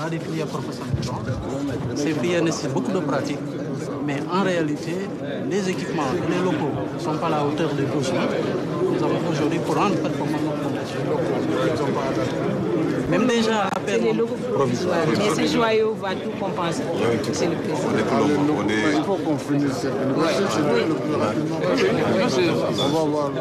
a des filières professionnelles. Ces filières nécessitent beaucoup de pratique, mais en réalité, les équipements et les locaux ne sont pas à la hauteur des besoins. Nous avons aujourd'hui pour rendre performant notre fondation. Même déjà à peine. C'est les locaux provisoires, mais ce joyau va tout compenser. C'est le président. Il faut qu'on finisse cette négociation le plus rapidement. On va voir.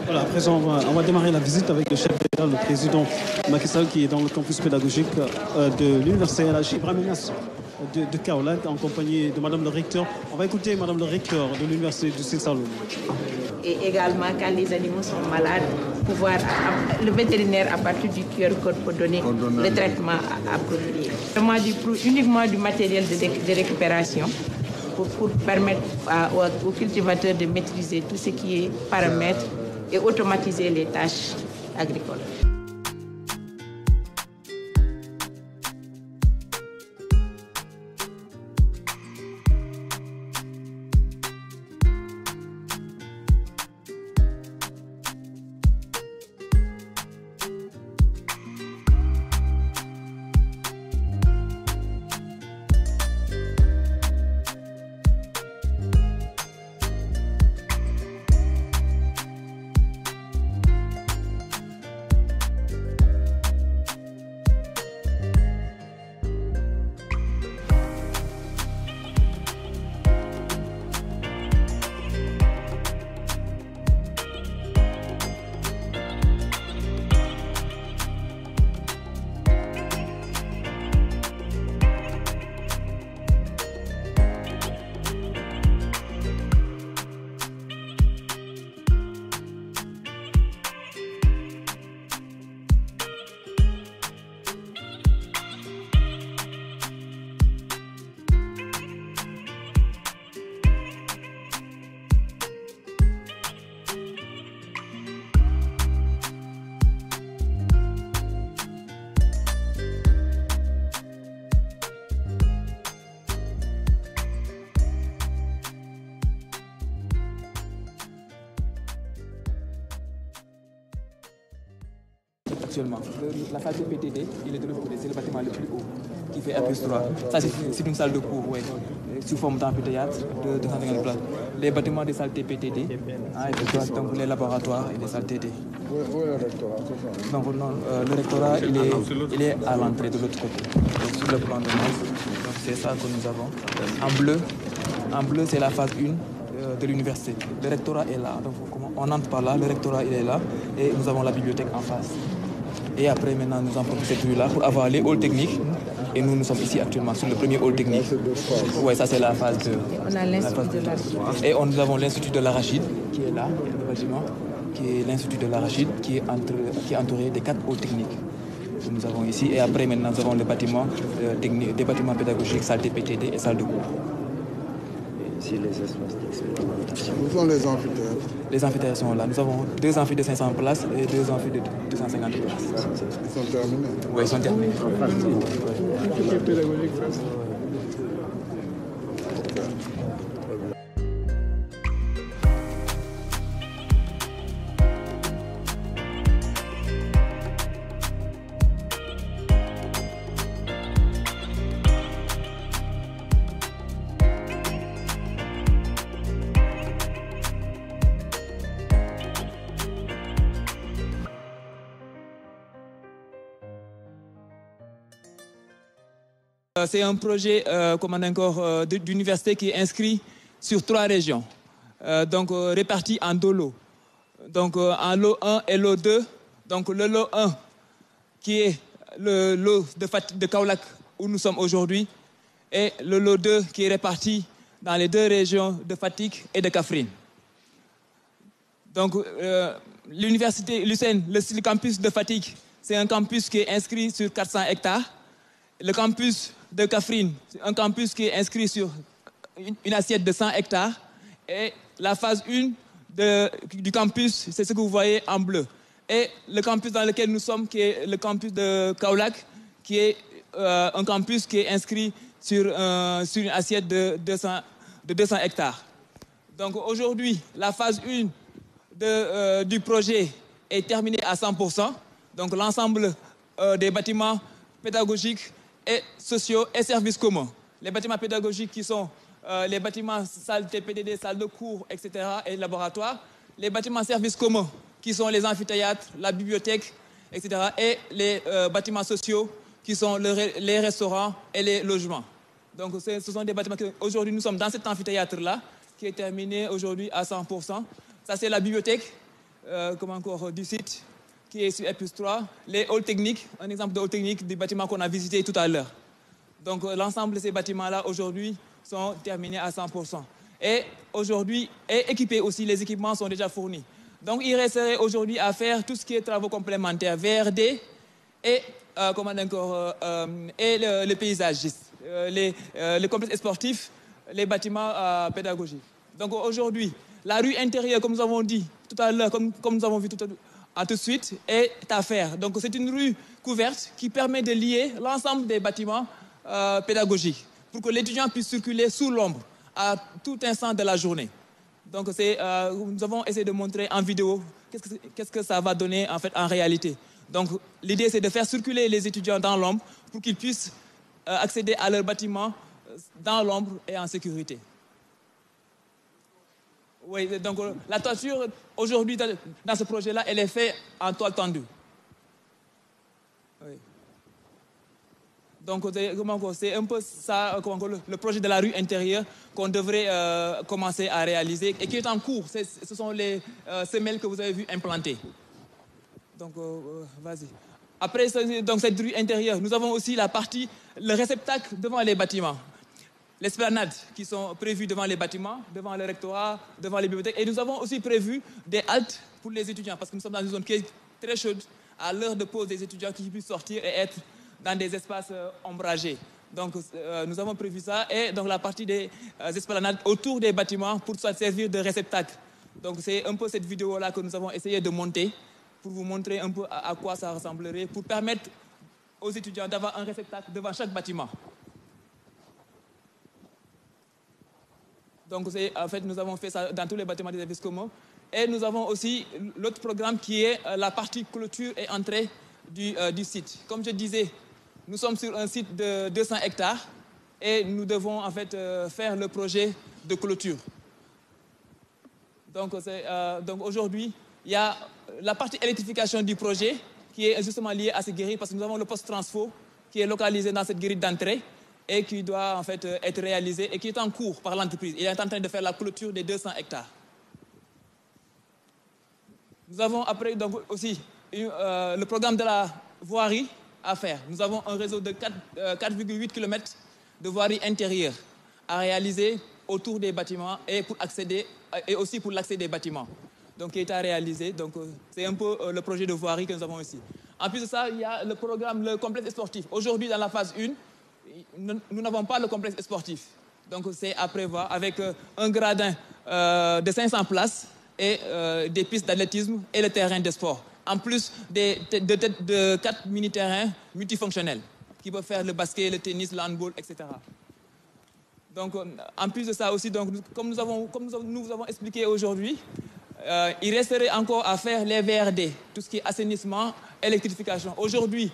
Voilà, à présent, on va démarrer la visite avec le chef d'État, le président Macky Sall, qui est dans le campus pédagogique de l'université LH Ibrahima Niasse de Kaolack, en compagnie de Madame le recteur. On va écouter Madame le recteur de l'université du Sine Saloum. Et également, quand les animaux sont malades, le vétérinaire, à partir du QR code, peut donner le traitement approprié. Vraiment, uniquement du matériel de récupération pour permettre aux cultivateurs de maîtriser tout ce qui est paramètres et automatiser les tâches agricoles. Actuellement, la salle de PTD, il est de l'autre côté, c'est le bâtiment le plus haut qui fait R+3. Ça, c'est une salle de cours, ouais, sous forme d'amphithéâtre de 250 places. Les bâtiments des salles TPTD, donc les laboratoires et les salles TD. Où est le rectorat? Donc, non, le rectorat, il est à l'entrée de l'autre côté, donc, sur le plan de masse. C'est ça que nous avons. En bleu, c'est la phase 1 de l'université. Le rectorat est là, donc on entre par là, le rectorat il est là, et nous avons la bibliothèque en face. Et après, maintenant, nous avons pris cette rue-là pour avoir les halls techniques. Et nous sommes ici actuellement sur le premier hall technique. Oui, ça c'est la phase 2. On a l'Institut de l'Arachide. Et nous avons l'Institut de l'Arachide, qui est là, le bâtiment, qui est l'Institut de l'Arachide, qui est entouré des 4 halls techniques que nous avons ici. Et après, maintenant, nous avons le bâtiment technique, des bâtiments pédagogiques, salle TPTD et salle de cours. Ici, les espaces d'expérimentation. Où sont les amphithéâtres? Les amphithéâtres sont là. Nous avons 2 amphis de 500 places et 2 amphis de 250 places. Ils sont terminés? Oui, ils sont terminés. Tout est pédagogique, ça. C'est un projet d'université qui est inscrit sur 3 régions, réparties en 2 lots. Donc en lot 1 et lot 2. Donc le lot 1 qui est le lot de Kaolack où nous sommes aujourd'hui et le lot 2 qui est réparti dans les 2 régions de Fatick et de Kaffrine. Donc l'université l'USSEN, le campus de Fatick, c'est un campus qui est inscrit sur 400 hectares. Le campus de Kaffrine, c'est un campus qui est inscrit sur une assiette de 100 hectares. Et la phase 1 du campus, c'est ce que vous voyez en bleu. Et le campus dans lequel nous sommes, qui est le campus de Kaolack, qui est un campus qui est inscrit sur une assiette de 200 hectares. Donc aujourd'hui, la phase 1 du projet est terminée à 100%. Donc l'ensemble des bâtiments pédagogiques et sociaux et services communs. Les bâtiments pédagogiques qui sont les bâtiments salles TPDD, salles de cours, etc. et laboratoires. Les bâtiments services communs qui sont les amphithéâtres, la bibliothèque, etc. Et les bâtiments sociaux qui sont les restaurants et les logements. Donc ce sont des bâtiments que aujourd'hui nous sommes dans cet amphithéâtre-là qui est terminé aujourd'hui à 100%. Ça c'est la bibliothèque du site qui est sur R+3. Les halls techniques, un exemple de hall technique du bâtiment qu'on a visité tout à l'heure. Donc l'ensemble de ces bâtiments-là aujourd'hui sont terminés à 100%. Et aujourd'hui, équipés aussi, les équipements sont déjà fournis. Donc il resterait aujourd'hui à faire tout ce qui est travaux complémentaires, VRD et, le paysagiste, les complexes sportifs, les bâtiments pédagogiques. Donc aujourd'hui, la rue intérieure, comme nous avons dit tout à l'heure, comme nous avons vu tout de suite, est à faire. Donc c'est une rue couverte qui permet de lier l'ensemble des bâtiments pédagogiques pour que l'étudiant puisse circuler sous l'ombre à tout instant de la journée. Donc nous avons essayé de montrer en vidéo qu'est-ce que ça va donner en fait en réalité. Donc l'idée c'est de faire circuler les étudiants dans l'ombre pour qu'ils puissent accéder à leur bâtiment dans l'ombre et en sécurité. Oui, donc la toiture aujourd'hui dans ce projet-là, elle est faite en toile tendue. Oui. Donc c'est un peu ça, le projet de la rue intérieure qu'on devrait commencer à réaliser et qui est en cours. Ce sont les semelles que vous avez vues implantées. Donc vas-y. Après donc, cette rue intérieure, nous avons aussi la partie, le réceptacle devant les bâtiments. L'esplanade qui sont prévues devant les bâtiments, devant le rectorat, devant les bibliothèques. Et nous avons aussi prévu des haltes pour les étudiants parce que nous sommes dans une zone qui est très chaude à l'heure de pause des étudiants qui puissent sortir et être dans des espaces ombragés. Donc nous avons prévu ça et donc la partie des esplanades autour des bâtiments pour servir de réceptacle. Donc c'est un peu cette vidéo-là que nous avons essayé de monter pour vous montrer un peu à quoi ça ressemblerait, pour permettre aux étudiants d'avoir un réceptacle devant chaque bâtiment. Donc en fait nous avons fait ça dans tous les bâtiments des services communs. Et nous avons aussi l'autre programme qui est la partie clôture et entrée du site. Comme je disais, nous sommes sur un site de 200 hectares et nous devons en fait faire le projet de clôture. Donc aujourd'hui, il y a la partie électrification du projet qui est justement liée à cette guérite parce que nous avons le poste transfo qui est localisé dans cette guérite d'entrée et qui doit en fait être réalisé et qui est en cours par l'entreprise. Il est en train de faire la clôture des 200 hectares. Nous avons après donc aussi le programme de la voirie à faire. Nous avons un réseau de 4,8 km de voirie intérieure à réaliser autour des bâtiments et pour accéder et aussi pour l'accès des bâtiments. Donc qui est à réaliser. Donc c'est un peu le projet de voirie que nous avons ici. En plus de ça, il y a le programme, le complexe sportif. Aujourd'hui, dans la phase 1, nous n'avons pas le complexe sportif. Donc c'est à prévoir avec un gradin de 500 places et des pistes d'athlétisme et le terrain de sport. En plus de 4 mini-terrains multifonctionnels qui peuvent faire le basket, le tennis, le handball, etc. Donc en plus de ça aussi, donc, comme nous avons expliqué aujourd'hui, il resterait encore à faire les VRD, tout ce qui est assainissement, électrification. Aujourd'hui,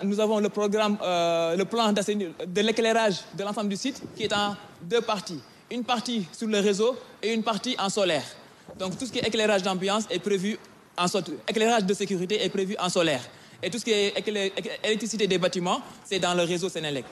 nous avons le programme, le plan de l'éclairage de l'ensemble du site qui est en 2 parties. Une partie sur le réseau et une partie en solaire. Donc tout ce qui est éclairage d'ambiance est prévu en solaire. Éclairage de sécurité est prévu en solaire. Et tout ce qui est électricité des bâtiments, c'est dans le réseau Sénélec.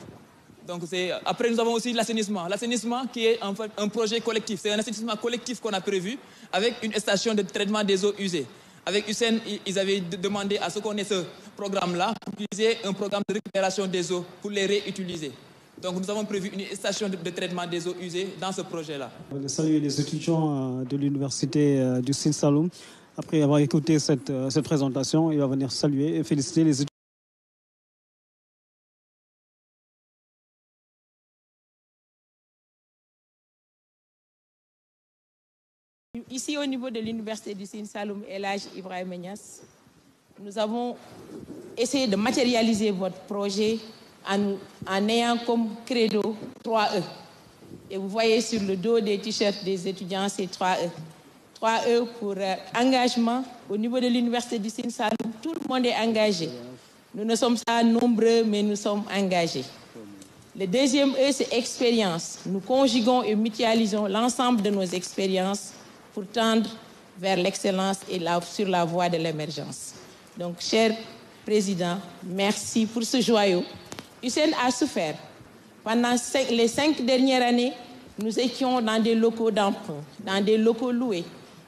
Donc après, nous avons aussi l'assainissement. L'assainissement qui est en fait un projet collectif. C'est un assainissement collectif qu'on a prévu avec une station de traitement des eaux usées. Avec Hussein, ils avaient demandé à ce qu'on ait ce programme-là pour utiliser un programme de récupération des eaux pour les réutiliser. Donc nous avons prévu une station de traitement des eaux usées dans ce projet-là. Je veux saluer les étudiants de l'université du Sine Saloum. Après avoir écouté cette présentation, il va venir saluer et féliciter les étudiants. Ici, au niveau de l'université du Sine Saloum El Hadj Ibrahima Niass, nous avons essayé de matérialiser votre projet en ayant comme credo 3E. Et vous voyez sur le dos des t-shirts des étudiants, c'est 3E. 3E pour engagement. Au niveau de l'université du Sine Saloum, tout le monde est engagé. Nous ne sommes pas nombreux, mais nous sommes engagés. Le deuxième E, c'est expérience. Nous conjuguons et mutualisons l'ensemble de nos expériences pour tendre vers l'excellence et sur la voie de l'émergence. Donc, cher Président, merci pour ce joyau. USSEN a souffert. Pendant les 5 dernières années, nous étions dans des locaux d'emprunt, dans des locaux loués.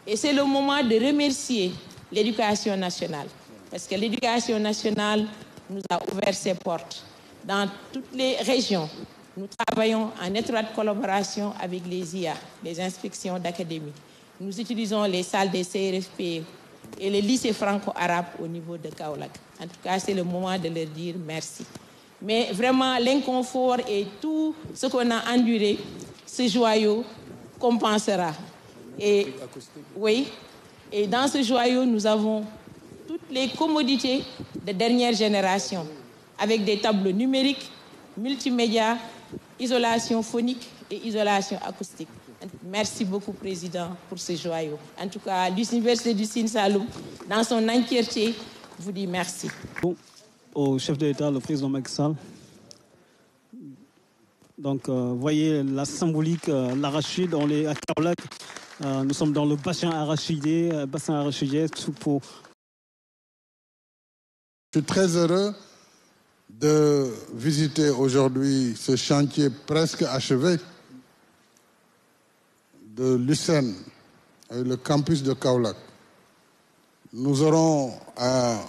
Et c'est le moment de remercier l'éducation nationale. Parce que l'éducation nationale nous a ouvert ses portes. Dans toutes les régions, nous travaillons en étroite collaboration avec les IA, les inspections d'académie. Nous utilisons les salles des CRFP et les lycées franco-arabes au niveau de Kaolack. En tout cas, c'est le moment de leur dire merci. Mais vraiment, l'inconfort et tout ce qu'on a enduré, ce joyau compensera. Et oui, et dans ce joyau, nous avons toutes les commodités de dernière génération, avec des tableaux numériques, multimédia, isolation phonique et isolation acoustique. Merci beaucoup, Président, pour ce joyau. En tout cas, l'Université du Sine Saloum, dans son entièreté, vous dit merci. Bon, au chef de l'État, le président Macky Sall. Donc, voyez la symbolique, l'arachide, on est à Kaolack. Nous sommes dans le bassin arachidé, tout pour... Je suis très heureux de visiter aujourd'hui ce chantier presque achevé de l'USSEN, avec le campus de Kaolack. Nous aurons à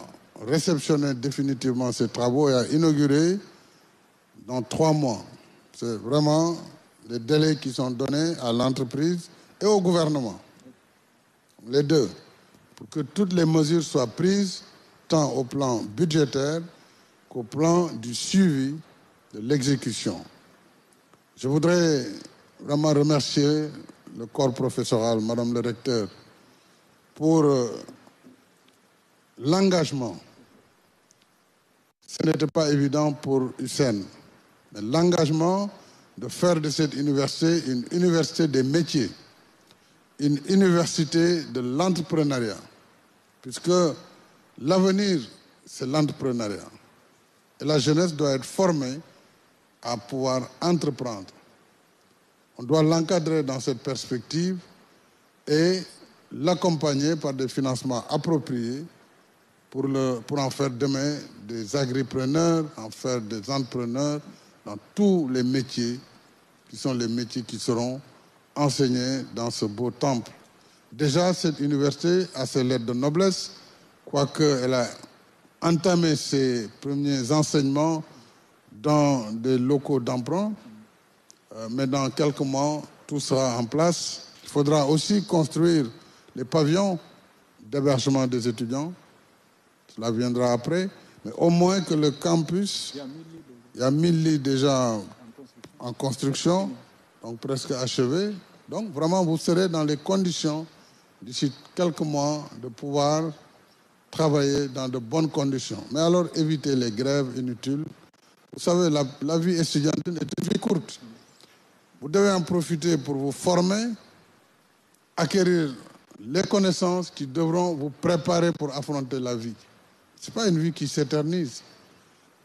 réceptionner définitivement ces travaux et à inaugurer dans 3 mois. C'est vraiment les délais qui sont donnés à l'entreprise et au gouvernement, les deux, pour que toutes les mesures soient prises, tant au plan budgétaire qu'au plan du suivi de l'exécution. Je voudrais vraiment remercier le corps professoral, Madame le recteur, pour l'engagement. Ce n'était pas évident pour USSEN, mais l'engagement de faire de cette université une université des métiers, une université de l'entrepreneuriat, puisque l'avenir, c'est l'entrepreneuriat. Et la jeunesse doit être formée à pouvoir entreprendre. On doit l'encadrer dans cette perspective et l'accompagner par des financements appropriés pour en faire demain des agripreneurs, en faire des entrepreneurs dans tous les métiers qui sont les métiers qui seront enseignés dans ce beau temple. Déjà, cette université a ses lettres de noblesse, quoique elle a entamé ses premiers enseignements dans des locaux d'emprunt, mais dans quelques mois, tout sera en place. Il faudra aussi construire les pavillons d'hébergement des étudiants. Cela viendra après, mais au moins que le campus, il y a 1000 lits déjà en construction, donc presque achevés. Donc vraiment, vous serez dans les conditions, d'ici quelques mois, de pouvoir travailler dans de bonnes conditions. Mais alors, évitez les grèves inutiles. Vous savez, la vie étudiantine est une vie courte. Vous devez en profiter pour vous former, acquérir les connaissances qui devront vous préparer pour affronter la vie. Ce n'est pas une vie qui s'éternise.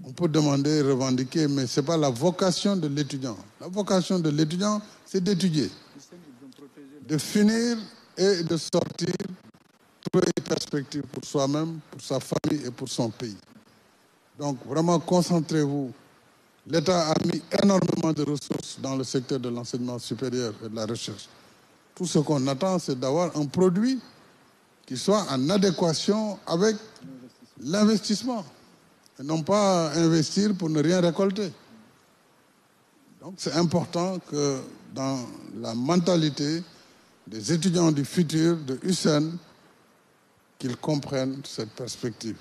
On peut demander, revendiquer, mais ce n'est pas la vocation de l'étudiant. La vocation de l'étudiant, c'est d'étudier, de finir et de sortir, trouver une perspective pour soi-même, pour sa famille et pour son pays. Donc vraiment, concentrez-vous. L'État a mis énormément de ressources dans le secteur de l'enseignement supérieur et de la recherche. Tout ce qu'on attend, c'est d'avoir un produit qui soit en adéquation avec l'investissement. Et non pas investir pour ne rien récolter. Donc c'est important que dans la mentalité des étudiants du futur de USSEN, qu'ils comprennent cette perspective.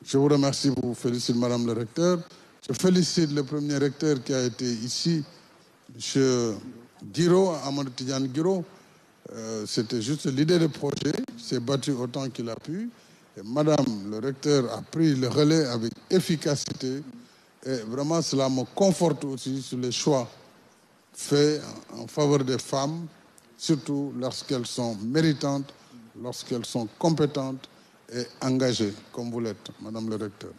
Je vous remercie, vous félicite Madame le recteur. Je félicite le premier recteur qui a été ici, M. Guiro, Amadou Tidiane Guiro. C'était juste l'idée de projet, il s'est battu autant qu'il a pu. Et Madame le recteur a pris le relais avec efficacité. Et vraiment, cela me conforte aussi sur les choix faits en faveur des femmes, surtout lorsqu'elles sont méritantes, lorsqu'elles sont compétentes et engagées, comme vous l'êtes, Madame le recteur.